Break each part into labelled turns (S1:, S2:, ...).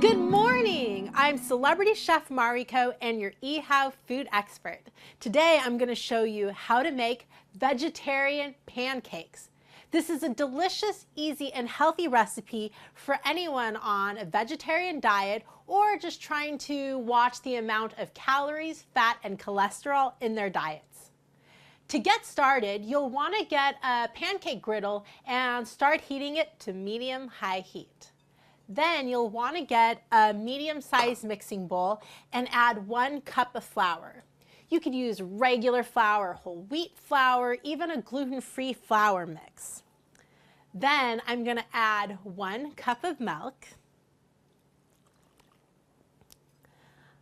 S1: Good morning! I'm Celebrity Chef Mariko and your eHow food expert. Today I'm going to show you how to make vegetarian pancakes. This is a delicious, easy, and healthy recipe for anyone on a vegetarian diet or just trying to watch the amount of calories, fat, and cholesterol in their diets. To get started, you'll want to get a pancake griddle and start heating it to medium-high heat. Then you'll want to get a medium-sized mixing bowl and add 1 cup of flour. You could use regular flour, whole wheat flour, even a gluten-free flour mix. Then I'm going to add 1 cup of milk.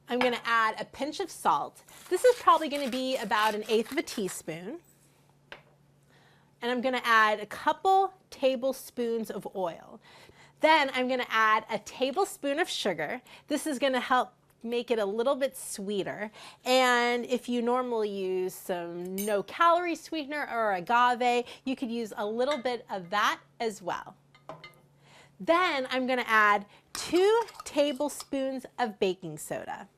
S1: I'm going to add a pinch of salt. This is probably going to be about 1/8 of a teaspoon. And I'm going to add a couple tablespoons of oil. Then I'm going to add a tablespoon of sugar. This is going to help make it a little bit sweeter. And if you normally use some no-calorie sweetener or agave, you could use a little bit of that as well. Then I'm going to add 2 tablespoons of baking soda.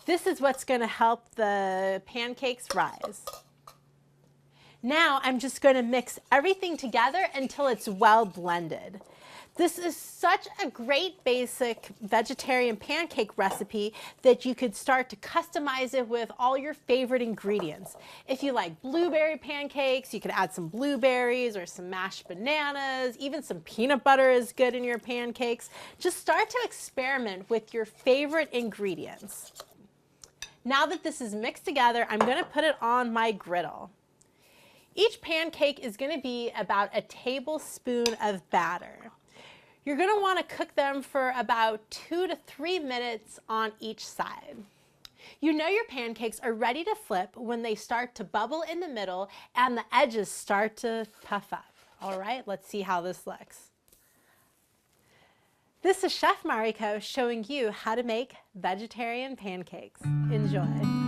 S1: This is what's going to help the pancakes rise. Now I'm just going to mix everything together until it's well blended. This is such a great basic vegetarian pancake recipe that you could start to customize it with all your favorite ingredients. If you like blueberry pancakes, you could add some blueberries or some mashed bananas. Even some peanut butter is good in your pancakes. Just start to experiment with your favorite ingredients. Now that this is mixed together, I'm going to put it on my griddle. Each pancake is going to be about a tablespoon of batter. You're going to want to cook them for about 2 to 3 minutes on each side. You know your pancakes are ready to flip when they start to bubble in the middle and the edges start to puff up. All right, let's see how this looks. This is Chef Mariko showing you how to make vegetarian pancakes. Enjoy.